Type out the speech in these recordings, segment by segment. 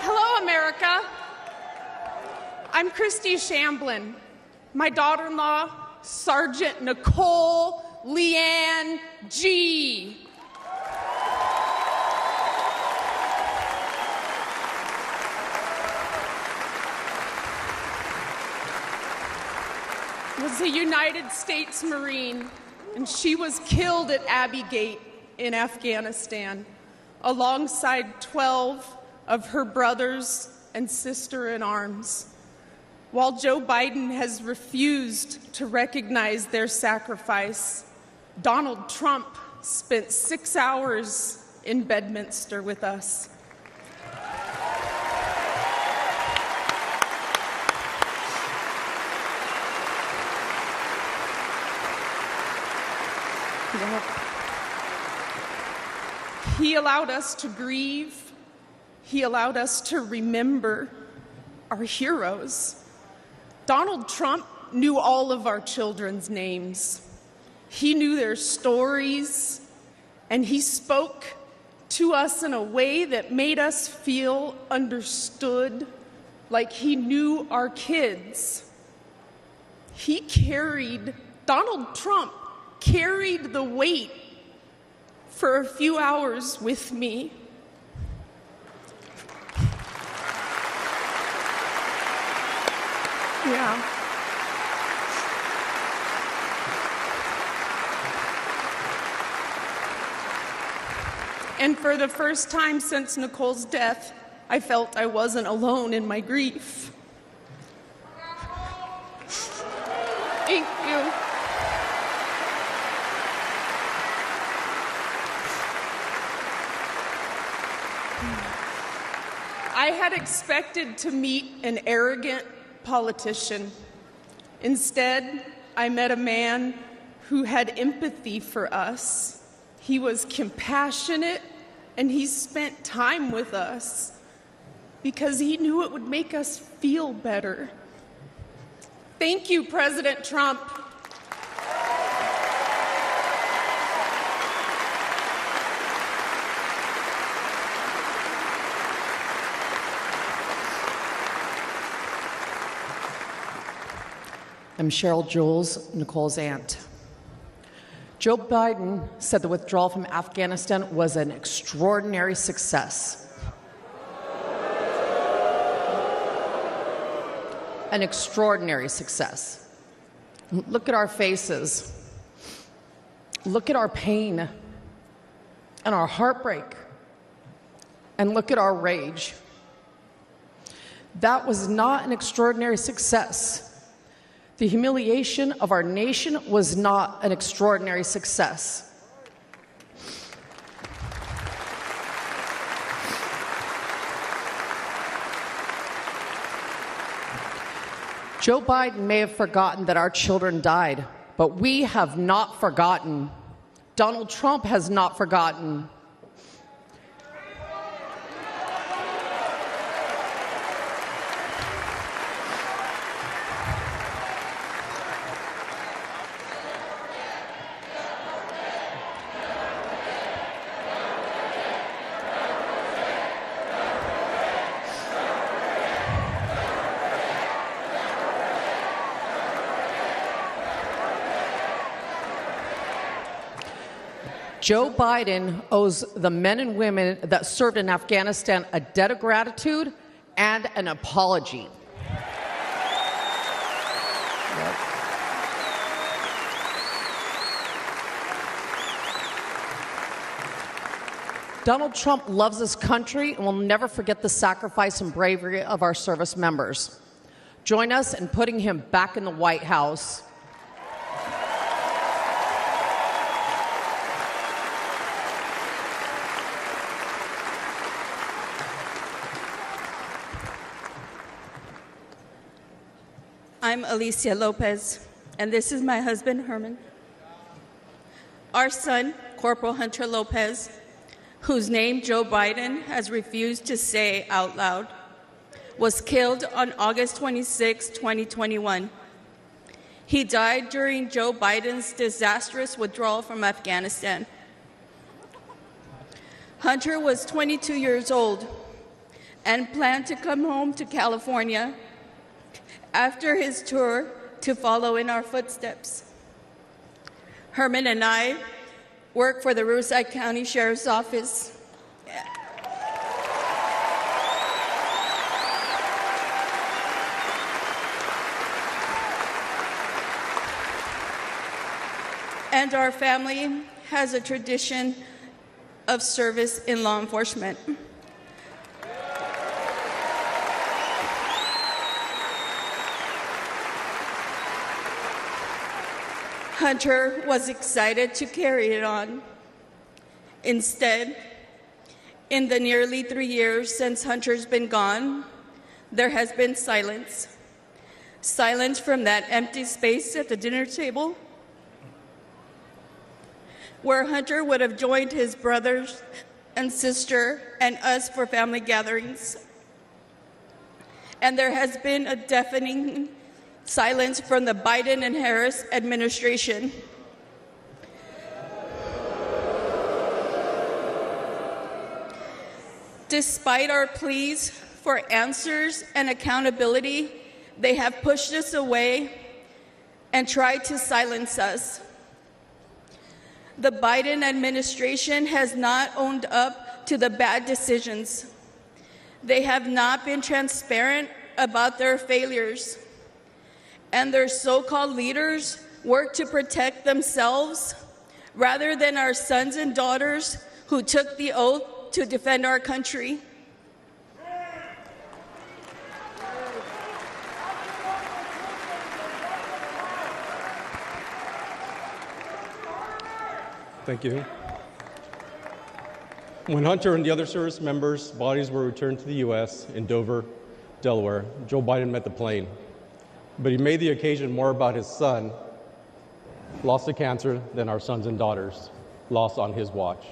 Hello, America. I'm Christy Shamblin. My daughter-in-law, Sergeant Nicole Leanne G. Was a United States Marine, and she was killed at Abbey Gate in Afghanistan, alongside 12 of her brothers and sister-in-arms. While Joe Biden has refused to recognize their sacrifice, Donald Trump spent 6 hours in Bedminster with us. He allowed us to grieve. He allowed us to remember our heroes. Donald Trump knew all of our children's names. He knew their stories, and he spoke to us in a way that made us feel understood, like he knew our kids. Donald Trump carried the weight for a few hours with me. Yeah. And for the first time since Nicole's death, I felt I wasn't alone in my grief. Thank you. I had expected to meet an arrogant politician. Instead, I met a man who had empathy for us. He was compassionate, and he spent time with us because he knew it would make us feel better. Thank you, President Trump. I'm Cheryl Jules, Nicole's aunt. Joe Biden said the withdrawal from Afghanistan was an extraordinary success. An extraordinary success. Look at our faces. Look at our pain and our heartbreak. And look at our rage. That was not an extraordinary success. The humiliation of our nation was not an extraordinary success. Joe Biden may have forgotten that our children died, but we have not forgotten. Donald Trump has not forgotten. Joe Biden owes the men and women that served in Afghanistan a debt of gratitude and an apology. Donald Trump loves this country and will never forget the sacrifice and bravery of our service members. Join us in putting him back in the White House. I'm Alicia Lopez, and this is my husband, Herman. Our son, Corporal Hunter Lopez, whose name Joe Biden has refused to say out loud, was killed on August 26, 2021. He died during Joe Biden's disastrous withdrawal from Afghanistan. Hunter was 22 years old and planned to come home to California after his tour to follow in our footsteps. Herman and I work for the Riverside County Sheriff's Office. And our family has a tradition of service in law enforcement. Hunter was excited to carry it on. Instead, in the nearly 3 years since Hunter's been gone, there has been silence. Silence from that empty space at the dinner table, where Hunter would have joined his brothers and sister and us for family gatherings. And there has been a deafening silence from the Biden and Harris administration. Despite our pleas for answers and accountability, they have pushed us away and tried to silence us. The Biden administration has not owned up to the bad decisions. They have not been transparent about their failures. And their so-called leaders work to protect themselves rather than our sons and daughters who took the oath to defend our country. Thank you. When Hunter and the other service members' bodies were returned to the U.S. in Dover, Delaware, Joe Biden met the plane. But he made the occasion more about his son, lost to cancer, than our sons and daughters, lost on his watch.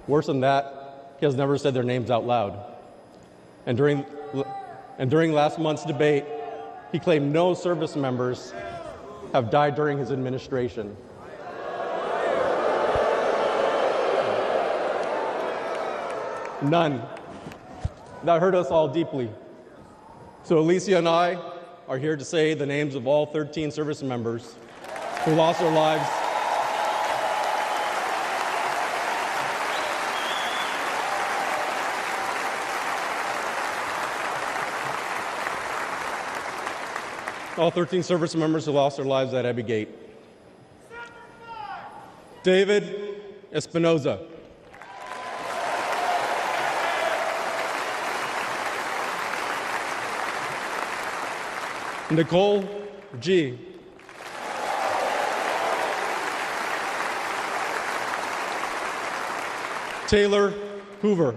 Worse than that, he has never said their names out loud. And during last month's debate, he claimed no service members have died during his administration. None. That hurt us all deeply. So Alicia and I are here to say the names of all 13 service members who lost their lives all 13 service members who lost their lives at Abbey Gate. David Espinoza. Nicole G. Taylor Hoover.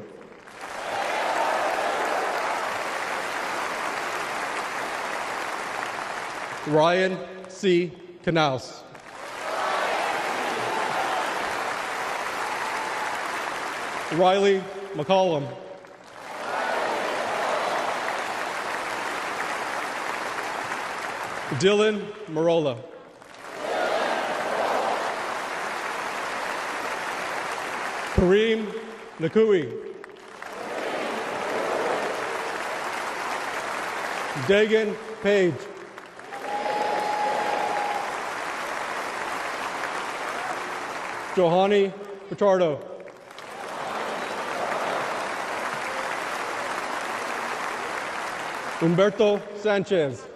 Ryan C. Knaus. Riley McCollum. Dylan Marola. Kareem Nakui. Dagan Page. Johanny Pitardo. Humberto Sanchez.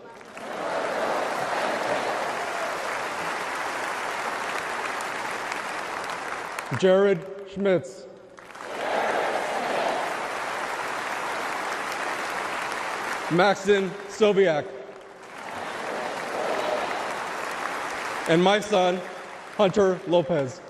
Jared Schmitz. Maxton Sobiak. And my son, Hunter Lopez.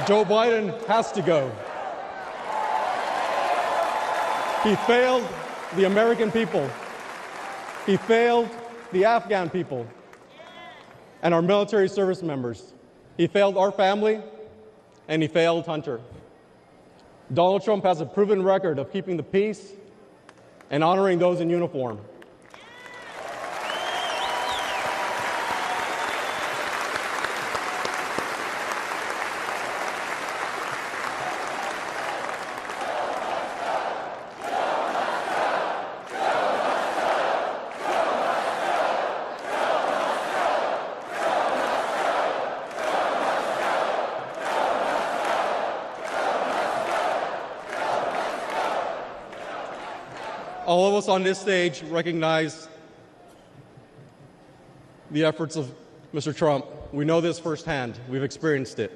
Joe Biden has to go. He failed the American people. He failed the Afghan people and our military service members. He failed our family, and he failed Hunter. Donald Trump has a proven record of keeping the peace and honoring those in uniform. All of us on this stage recognize the efforts of Mr. Trump. We know this firsthand. We've experienced it.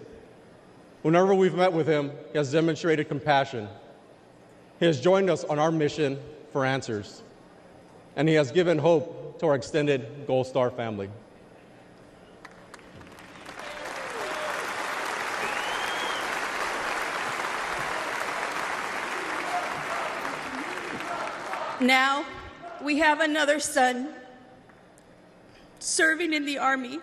Whenever we've met with him, he has demonstrated compassion. He has joined us on our mission for answers, and he has given hope to our extended Gold Star family. Now, we have another son serving in the Army.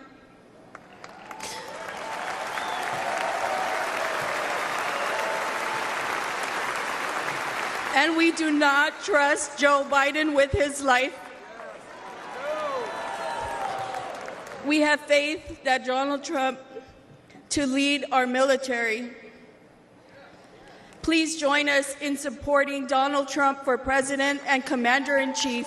And we do not trust Joe Biden with his life. We have faith that Donald Trump to lead our military. Please join us in supporting Donald Trump for President and Commander-in-Chief.